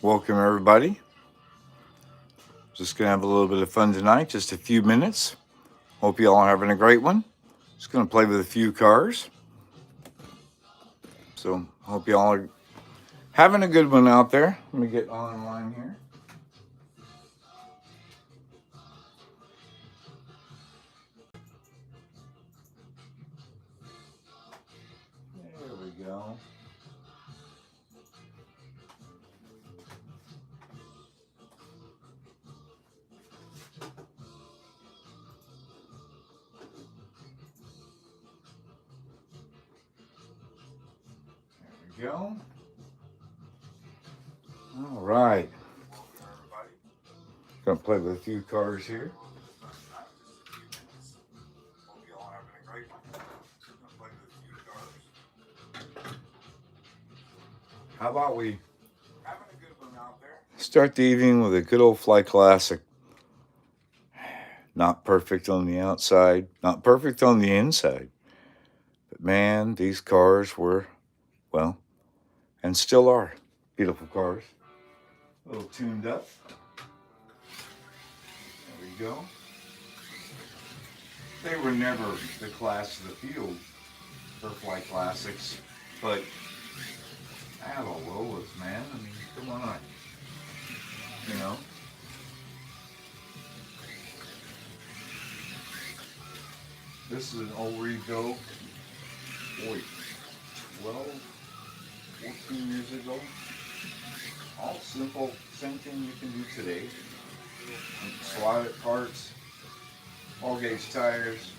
Welcome, everybody. Just going to have a little bit of fun tonight, just a few minutes. Hope you all are having a great one. Just going to play with a few cars. So, hope you all are having a good one out there. Let me get online here. There we go. There we go. All right. Going to play with a few cars here. How about we start the evening with a good old fly classic? Not perfect on the outside, not perfect on the inside. But man, these cars were, well, and still are beautiful cars. A little tuned up. There we go. They were never the class of the field for fly classics, but Lolas, man. I mean, come on. You know? This is an old Rego, boy, 12, 14 years ago. All simple, same thing you can do today. Slide it parts, all gauge tires,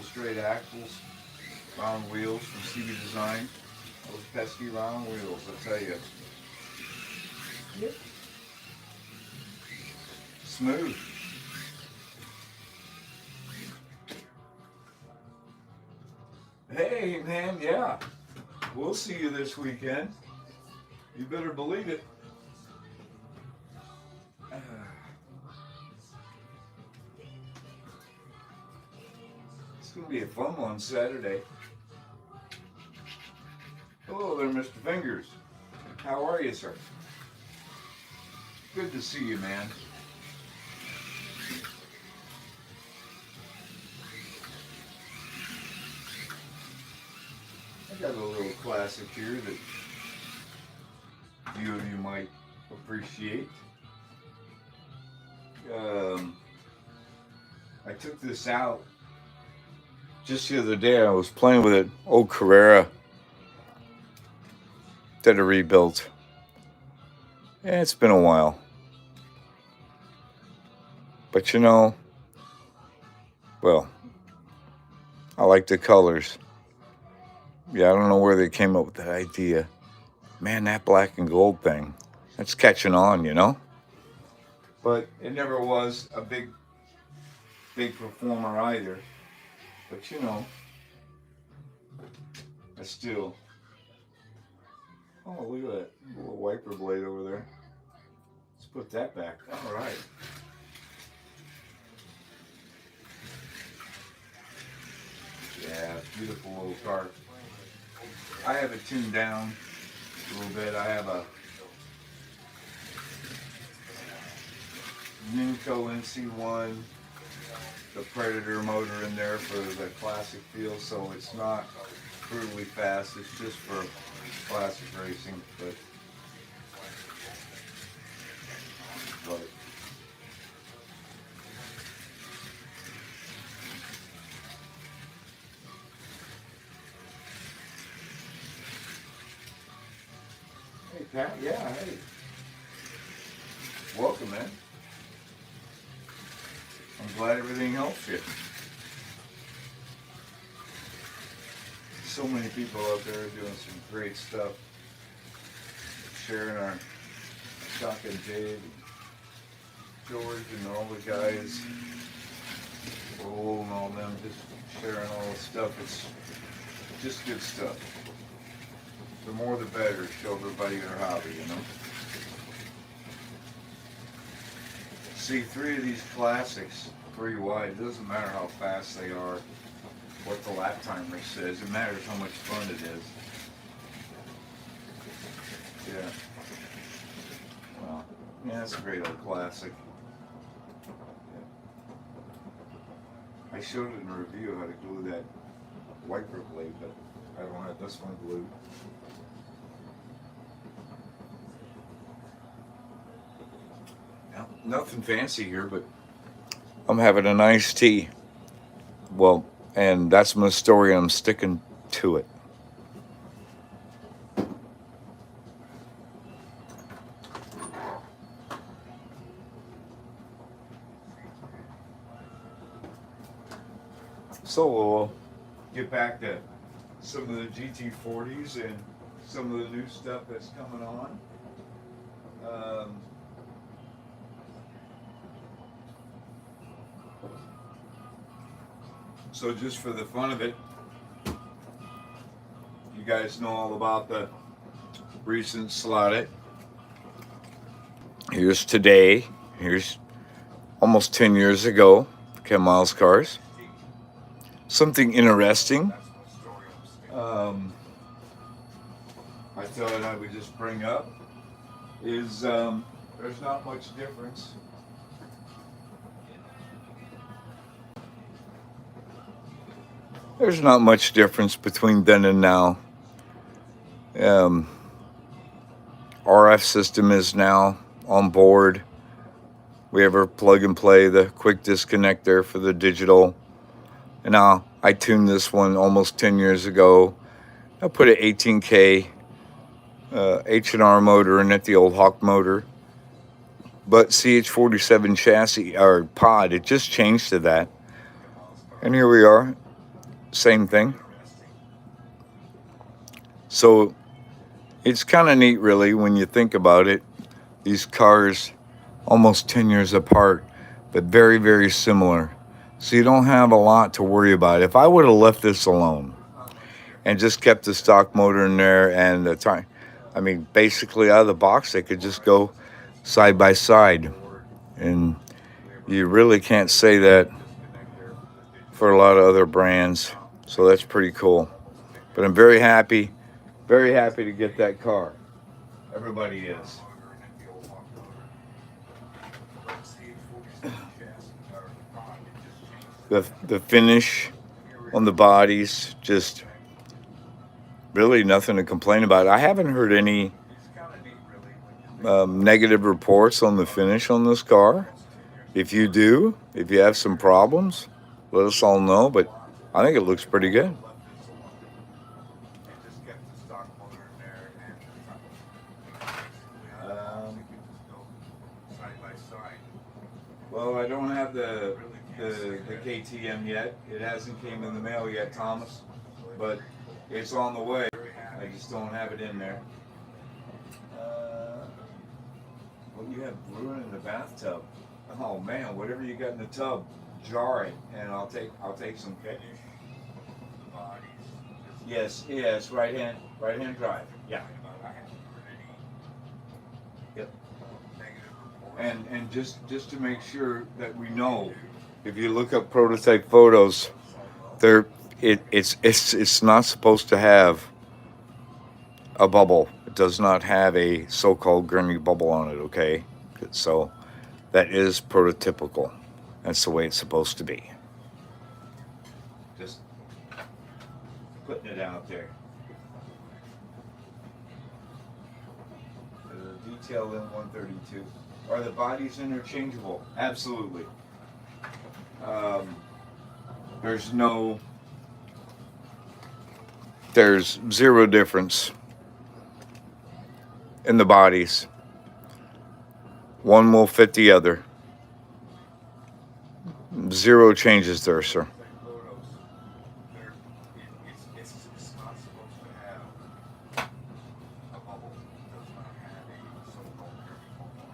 straight axles, round wheels from CB Design. Those pesky round wheels, I tell you. Yep. Smooth. Hey, man, yeah. We'll see you this weekend. You better believe it. It's going to be a fun one Saturday. Hello there, Mr. Fingers. How are you, sir? Good to see you, man. I got a little classic here that a few of you might appreciate. I took this out just the other day. I was playing with it. Old Carrera that I rebuilt. Yeah, it's been a while. But you know, well, I like the colors. Yeah, I don't know where they came up with that idea. Man, that black and gold thing, that's catching on, you know? But it never was a big performer either. But you know, I still. Oh, look at that little wiper blade over there. Let's put that back. All right. Yeah, beautiful little car. I have it tuned down a little bit. I have a Ninco NC1, the Predator motor in there for the classic feel, so it's not brutally fast. It's just for classic racing, but hey Pat, yeah, hey, welcome, man. I'm glad everything helps you. So many people out there doing some great stuff, sharing our Chuck and Jade, and George, and all the guys, Roll and all them, just sharing all the stuff. It's just good stuff. The more the better. Show everybody their hobby, you know. See, 3 of these classics, 3 wide. It doesn't matter how fast they are, what the lap timer says. It matters how much fun it is. Yeah. Yeah, it's a great old classic. I showed it in a review how to glue that wiper blade, but I don't have this one glued. Now, nothing fancy here, but I'm having a nice tea. Well, and that's my story. I'm sticking to it. So we'll get back to some of the GT40s and some of the new stuff that's coming on. So just for the fun of it, you guys know all about the recent slotted. Here's today. Here's almost 10 years ago. Ken Miles cars. Something interesting. I thought I would just bring up is there's not much difference. There's not much difference between then and now. RF system is now on board. We have our plug and play, the quick disconnect there for the digital. And now I tuned this one almost 10 years ago. I put an 18K H&R motor in it, the old Hawk motor. But CH47 chassis or pod, it just changed to that. And here we are, same thing. So it's kind of neat, really, when you think about it. These cars, almost 10 years apart, but very, very similar. So you don't have a lot to worry about. If I would have left this alone and just kept the stock motor in there and the time, I mean, basically out of the box, they could just go side by side. And you really can't say that for a lot of other brands. So that's pretty cool. But I'm very happy to get that car. Everybody is. The finish on the bodies, just really nothing to complain about. I haven't heard any negative reports on the finish on this car. If you do, if you have some problems, let us all know. But I think it looks pretty good. Well, I don't have the KTM yet. It hasn't came in the mail yet, Thomas. But it's on the way. I just don't have it in there. Well, you have brewing in the bathtub. Oh man, whatever you got in the tub, jar it, and I'll take some finish. Yes, right hand drive. Yeah. Yep. And just to make sure that we know, if you look up prototype photos, it's not supposed to have a bubble. It does not have a so-called Grimmy bubble on it. Okay, so that is prototypical. That's the way it's supposed to be. Just putting it out there. The detail in 132. Are the bodies interchangeable? Absolutely. There's zero difference in the bodies. One will fit the other. Zero changes there, sir.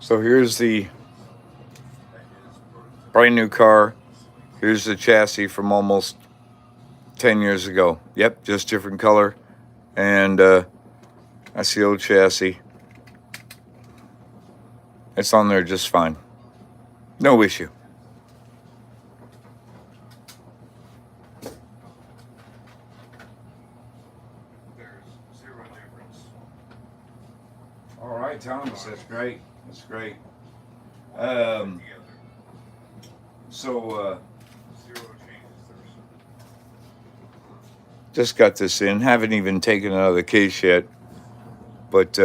So here's the brand new car. Here's the chassis from almost 10 years ago. Yep, just different color. And that's the old chassis. It's on there just fine. No issue. There's zero difference. All right, Thomas, that's great. That's great. Um, just got this in. Haven't even taken it out of the case yet. But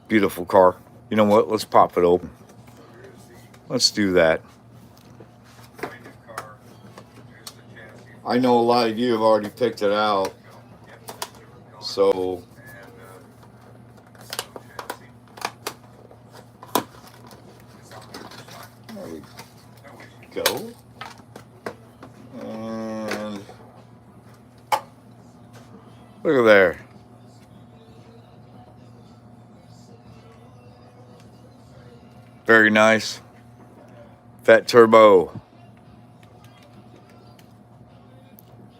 beautiful car. You know what? Let's pop it open. Let's do that. I know a lot of you have already picked it out. So there we go. And look at there. Very nice. Fat turbo.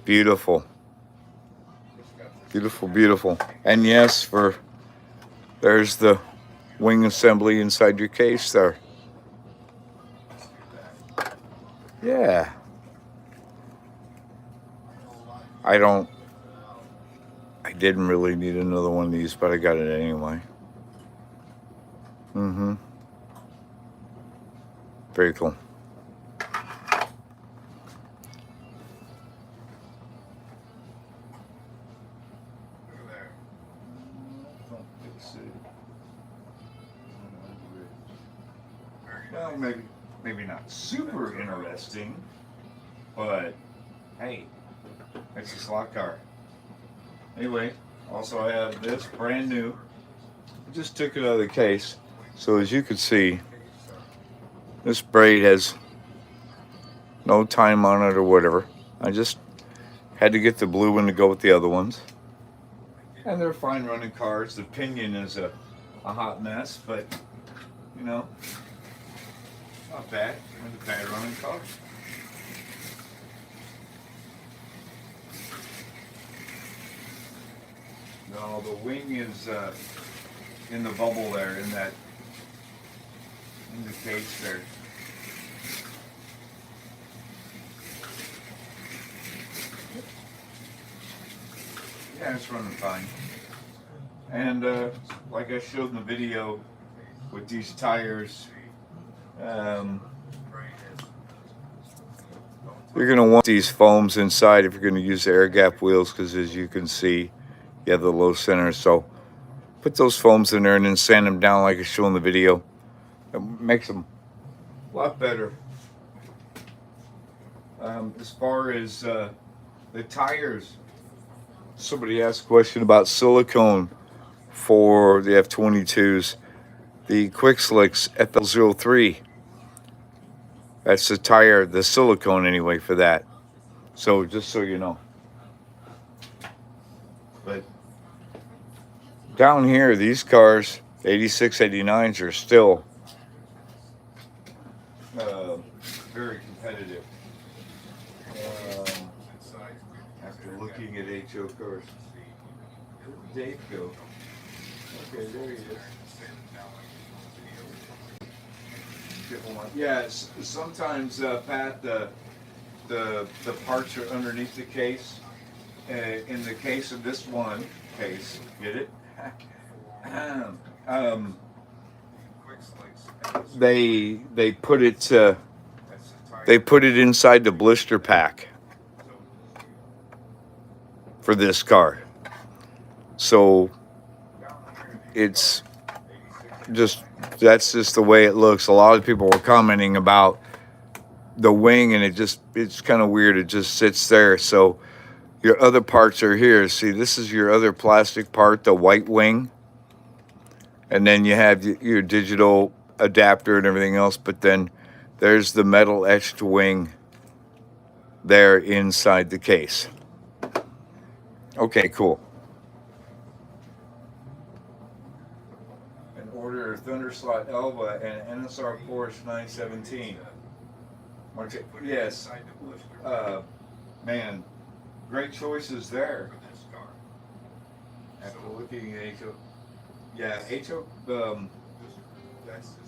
Beautiful. Beautiful, beautiful. And yes, there's the wing assembly inside your case there. Yeah. I didn't really need another one of these, but I got it anyway. Mm-hmm. Very cool. Well, maybe not super interesting, but hey, it's a slot car. Anyway, also I have this brand new. I just took it out of the case. So as you can see, this braid has no time on it or whatever. I just had to get the blue one to go with the other ones. And they're fine running cars. The pinion is a hot mess, but you know, not bad. It's a bad running car. No, the wing is in the bubble there, in the case there. Yeah, it's running fine. And like I showed in the video, with these tires, you're going to want these foams inside if you're going to use the air gap wheels, because as you can see, you have the low center. So put those foams in there and then sand them down like I showed in the video. It makes them a lot better. As far as the tires, somebody asked a question about silicone for the F-22s. The Quick Slicks FL03. That's the tire, the silicone anyway for that. So just so you know. But down here, these cars, 86, 89s, are still very competitive. After looking at HO cars. Where did Dave go? Okay, there he is. Yes, sometimes, Pat, the parts are underneath the case. In the case of this one case, get it? They put it inside the blister pack for this car. So it's that's just the way it looks. A lot of people were commenting about the wing, and it's kind of weird. It just sits there. So your other parts are here. See, this is your other plastic part, the white wing. And then you have your digital adapter and everything else. But then there's the metal etched wing there inside the case. Okay, cool. An order of Thunderslot Elva and NSR Porsche 917. Yes. Man, great choices there. After looking at HO. Yeah, HO,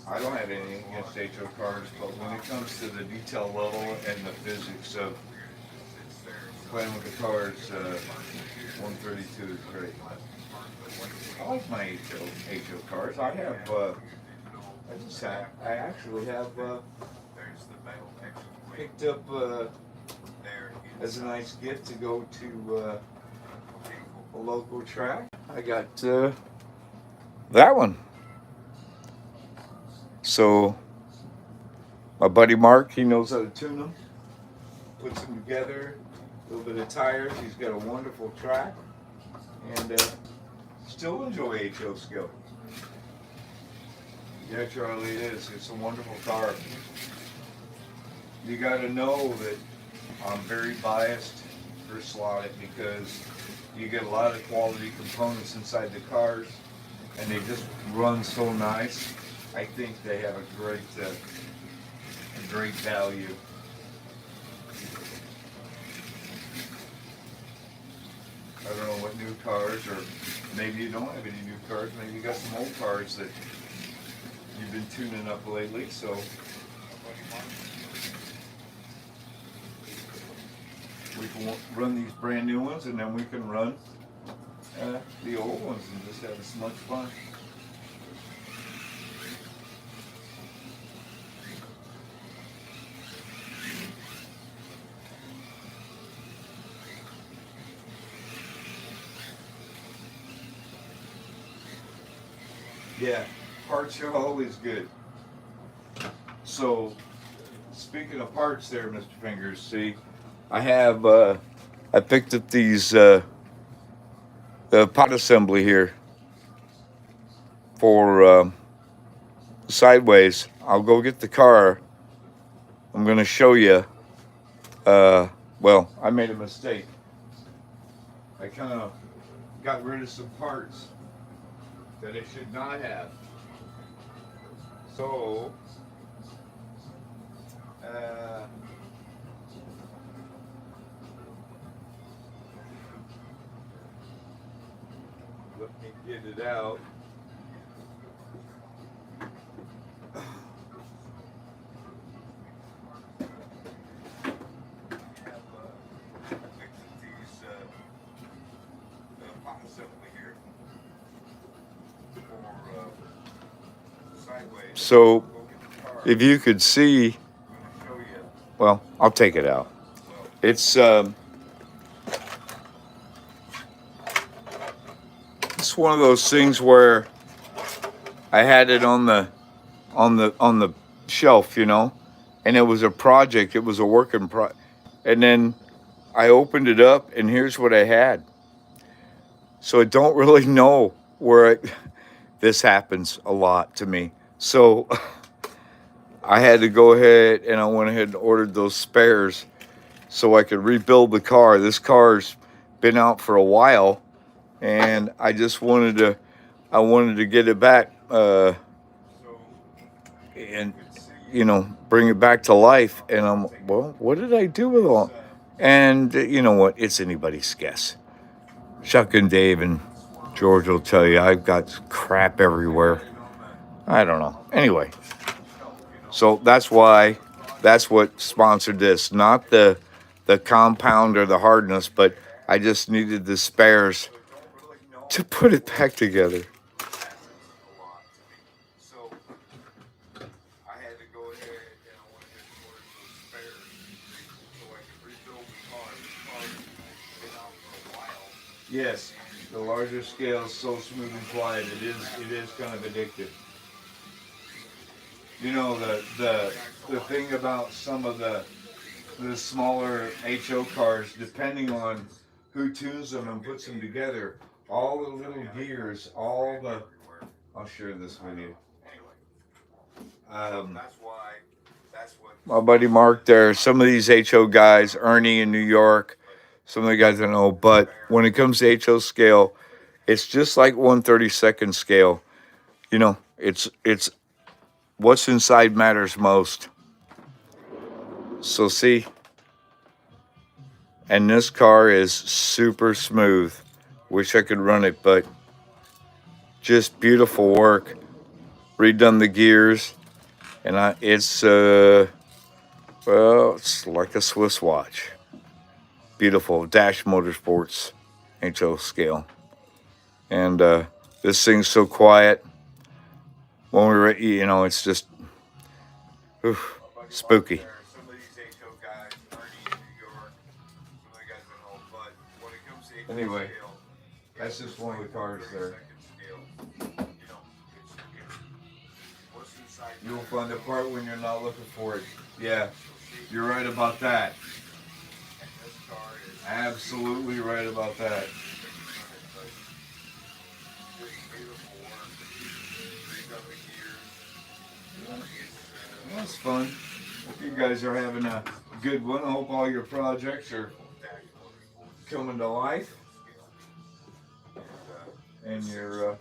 I don't have anything against HO cars, but when it comes to the detail level and the physics of playing with the cars, 132 is great. I like my HO cars. I have I actually have picked up as a nice gift to go to a local track. I got that one. So my buddy Mark, he knows how to tune them, puts them together, a little bit of tires. He's got a wonderful track, and still enjoy HO skill. Yeah, Charlie, it is. It's a wonderful car. You got to know that I'm very biased for Slotted because you get a lot of quality components inside the cars, and they just run so nice. I think they have a great value. I don't know what new cars, or maybe you don't have any new cars. Maybe you got some old cars that you've been tuning up lately. So we can run these brand new ones, and then we can run the old ones and just have as much fun. Yeah, parts are always good. So, speaking of parts there, Mr. Fingers, see, I have, I picked up these pot assembly here for sideways. I'll go get the car. I'm going to show you. Well, I made a mistake. I kind of got rid of some parts that it should not have. So, let me get it out. So, if you could see, well, I'll take it out. It's one of those things where I had it on the shelf, you know, and it was a project. It was a working and then I opened it up, and here's what I had. So I don't really know where this happens a lot to me. So I had to go ahead, and I went ahead and ordered those spares so I could rebuild the car. This car's been out for a while, and I just wanted to get it back, and you know, bring it back to life. And well, what did I do with all? And you know what? It's anybody's guess. Chuck and Dave and George will tell you I've got crap everywhere. I don't know. Anyway, so that's what sponsored this. Not the compound or the hardness, but I just needed the spares to put it back together. Yes, the larger scale is so smooth and quiet. It is kind of addictive. You know, the thing about some of the smaller HO cars, depending on who tunes them and puts them together, all the little gears, I'll share this with you. My buddy Mark there, some of these HO guys, Ernie in New York, some of the guys I know, but when it comes to HO scale, it's just like 1/32 scale. You know, it's what's inside matters most. So see, and this car is super smooth. Wish I could run it, but just beautiful work. Redone the gears, and it's well, it's like a Swiss watch. Beautiful Dash Motorsports HO scale, and this thing's so quiet. when we're, you know, it's just spooky. Some of these HO guys aren't in New York. Some of the guys at home, but when it comes to anyway, scale, that's just one of the cars there. You'll find the part when you're not looking for it. Yeah, you're right about that. Absolutely right about that. That's fun. Hope you guys are having a good one. I hope all your projects are coming to life. And you're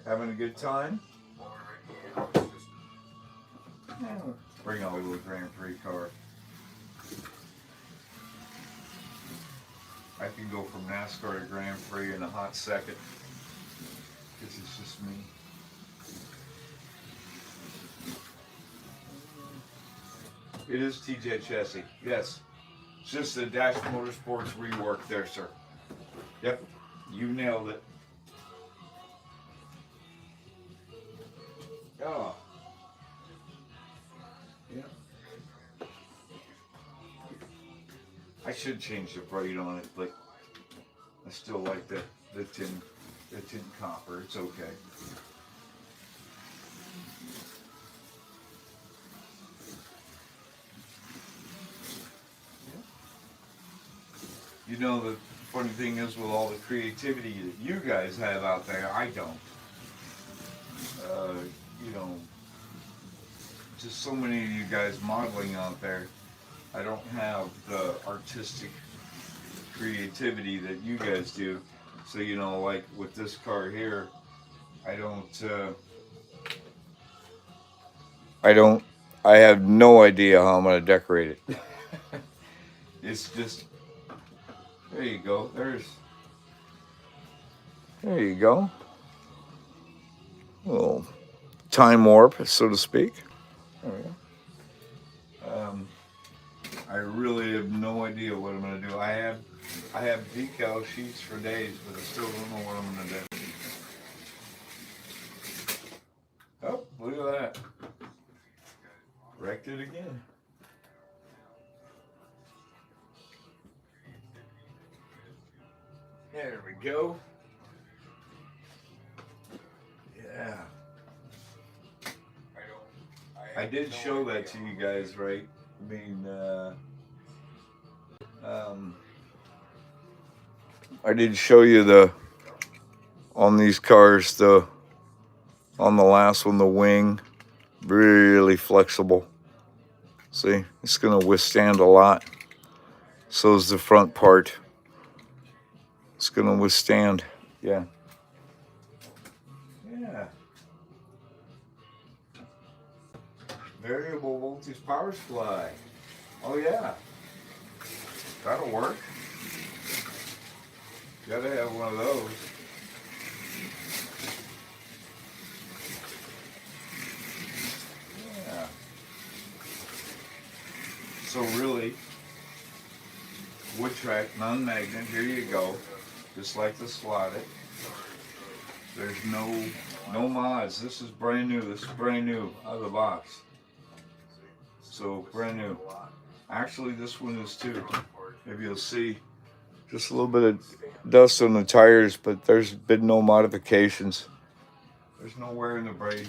having a good time. Bring out a little Grand Prix car. I can go from NASCAR to Grand Prix in a hot second. Because it's just me. It is TJ chassis. Yes. It's just the Dash Motorsports rework there, sir. Yep. You nailed it. Oh. Yeah. I should change the bright on it, but I still like the tin copper. It's okay. You know, the funny thing is, with all the creativity that you guys have out there, I don't. You know, just so many of you guys modeling out there, I don't have the artistic creativity that you guys do. So, you know, like with this car here, I have no idea how I'm going to decorate it. It's just, there you go. There you go. A little time warp, so to speak. There we go. I really have no idea what I'm going to do. I have decal sheets for days, but I still don't know what I'm going to do. Oh, look at that. Wrecked it again. There we go. Yeah. I did show that to you guys, right? I mean, I did show you on these cars, on the last one, the wing, really flexible. See, it's going to withstand a lot. So is the front part. It's going to withstand. Yeah. Yeah. Variable voltage power supply. Oh yeah. That'll work. Gotta have one of those. Yeah. So really, wood track, non-magnet, here you go. Just like the Slotted. There's no mods. This is brand new. This is brand new out of the box. So brand new. Actually, this one is too. Maybe you'll see just a little bit of dust on the tires, but there's been no modifications. There's no wear in the brake.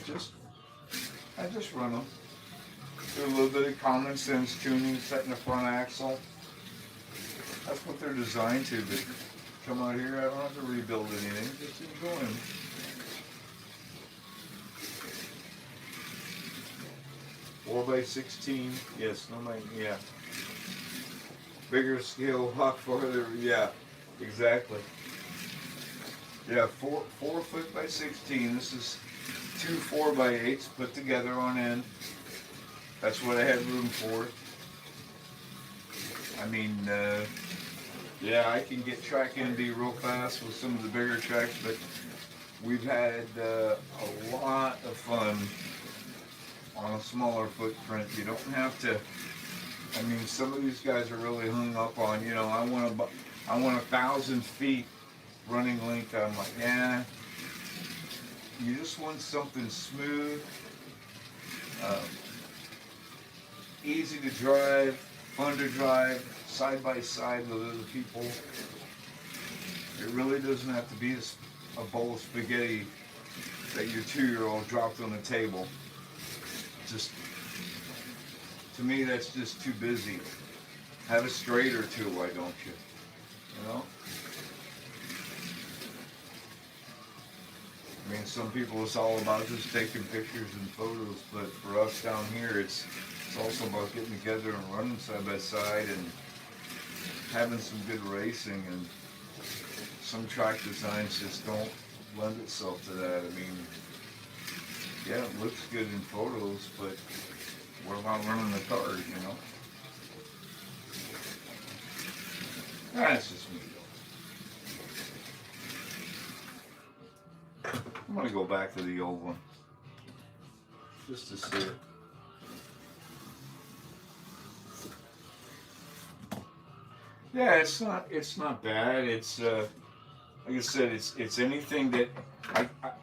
I just run them. Do a little bit of common sense tuning, setting the front axle. That's what they're designed to. But come out here, I don't have to rebuild anything. Just enjoy them. Four by 16. Yes, no mind. Yeah. Bigger scale, hot farther. Yeah, exactly. Yeah, 4 foot by 16. This is 2 4x8s put together on end. That's what I had room for. I mean, yeah, I can get track ND real fast with some of the bigger tracks, but we've had a lot of fun on a smaller footprint. You don't have to. I mean, some of these guys are really hung up on, you know, I want 1,000 feet running length. I'm like, yeah, you just want something smooth, um, easy to drive, fun to drive, side by side with other people. It really doesn't have to be a bowl of spaghetti that your 2-year-old dropped on the table. Just, to me, that's just too busy. Have a straight or two, why don't you? You know? I mean, some people, it's all about just taking pictures and photos, but for us down here, it's also about getting together and running side by side and having some good racing. And some track designs just don't lend itself to that. I mean, yeah, it looks good in photos, but what about running the cars, you know? That's just me, though. I'm going to go back to the old one, just to see it. Yeah, it's not bad. It's like I said, it's anything that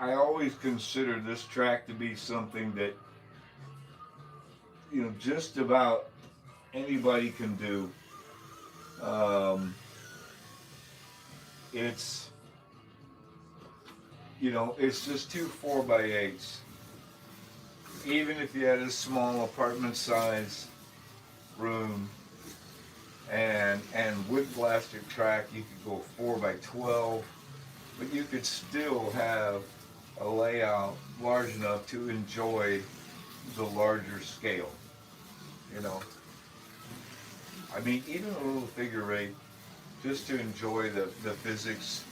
I always consider this track to be something that, you know, just about anybody can do. It's, you know, it's just 2 4x8s. Even if you had a small apartment size room and wood plastic track, you could go 4x12, but you could still have a layout large enough to enjoy the larger scale. You know, I mean, even a little figure eight, just to enjoy the physics,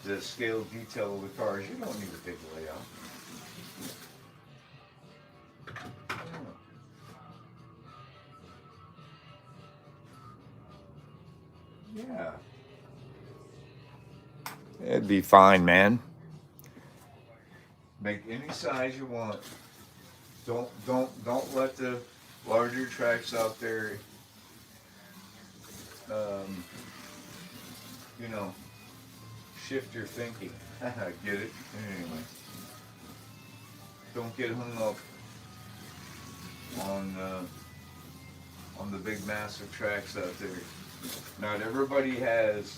the scale detail of the cars, you don't need a big layout. Yeah. It'd be fine, man. Make any size you want. Don't let the larger tracks out there, you know, shift your thinking. Get it? Anyway, don't get hung up on the big massive tracks out there. Not everybody has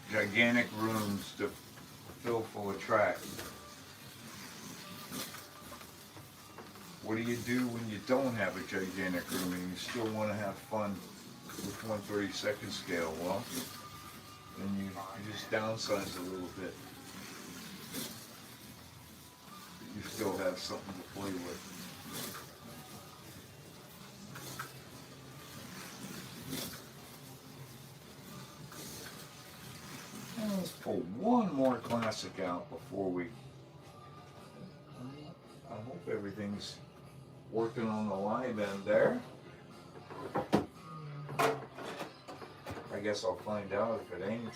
gigantic rooms to fill full of track. What do you do when you don't have a gigantic room and you still want to have fun with 1/32 scale? Well, then you just downsize a little bit. You still have something to play with. And let's pull one more classic out before we. I hope everything's working on the live end there. I guess I'll find out if it ain't.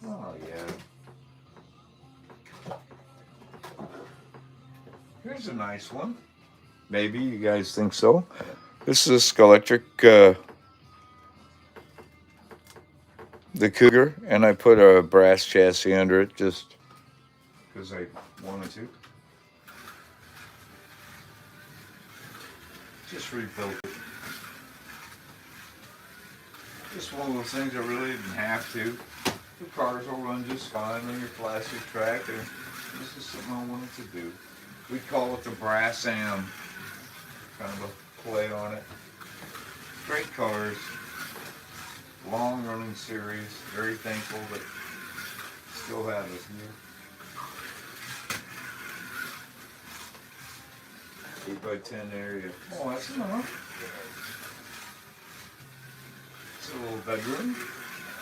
Oh yeah. Here's a nice one. Maybe you guys think so. This is Electric, the Cougar, and I put a brass chassis under it just because I wanted to. Just rebuilt it. Just one of those things I really didn't have to. The cars will run just fine on your plastic track, and this is something I wanted to do. We call it the Brass Am, kind of a play on it. Great cars, long running series. Very thankful that still have it here. 8x10 area. Oh, that's enough. It's a little bedroom.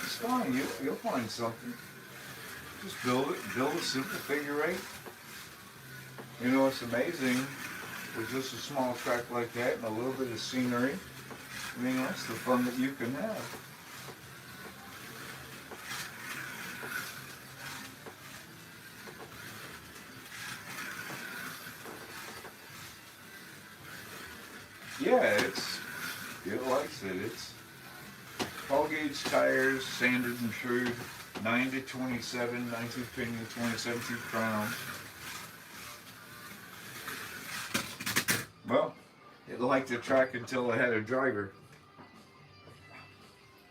It's fine. You'll find something. Just build it. Build a simple figure eight. You know, it's amazing with just a small track like that and a little bit of scenery. I mean, that's the fun that you can have. Yeah, it likes it. It's Paul gave gauge tires, sanded and trued, 9 to 27, 19th pinion, 27th crown. Well, it liked the track until it had a driver.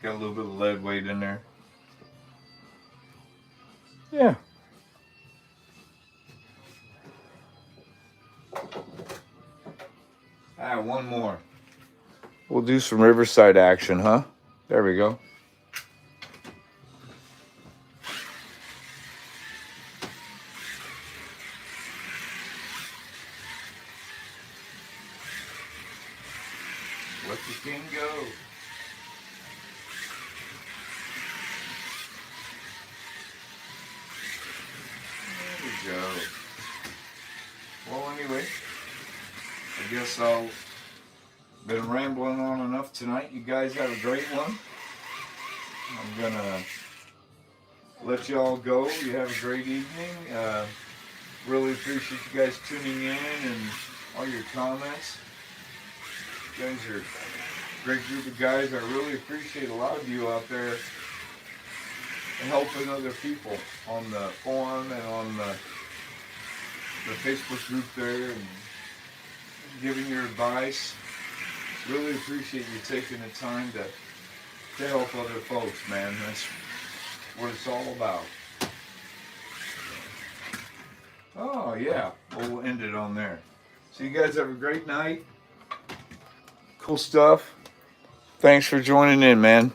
Got a little bit of lead weight in there. Yeah. One more. We'll do some Riverside action, huh? There we go. Let the king go. There we go. Well, anyway, I guess I'll been rambling on enough tonight. You guys have a great one. I'm gonna let y'all go. You have a great evening. Really appreciate you guys tuning in and all your comments. You guys are a great group of guys. I really appreciate a lot of you out there helping other people on the forum and on the Facebook group there and giving your advice. Really appreciate you taking the time to help other folks, man. That's what it's all about. Oh, yeah. Well, we'll end it on there. So you guys have a great night. Cool stuff. Thanks for joining in, man.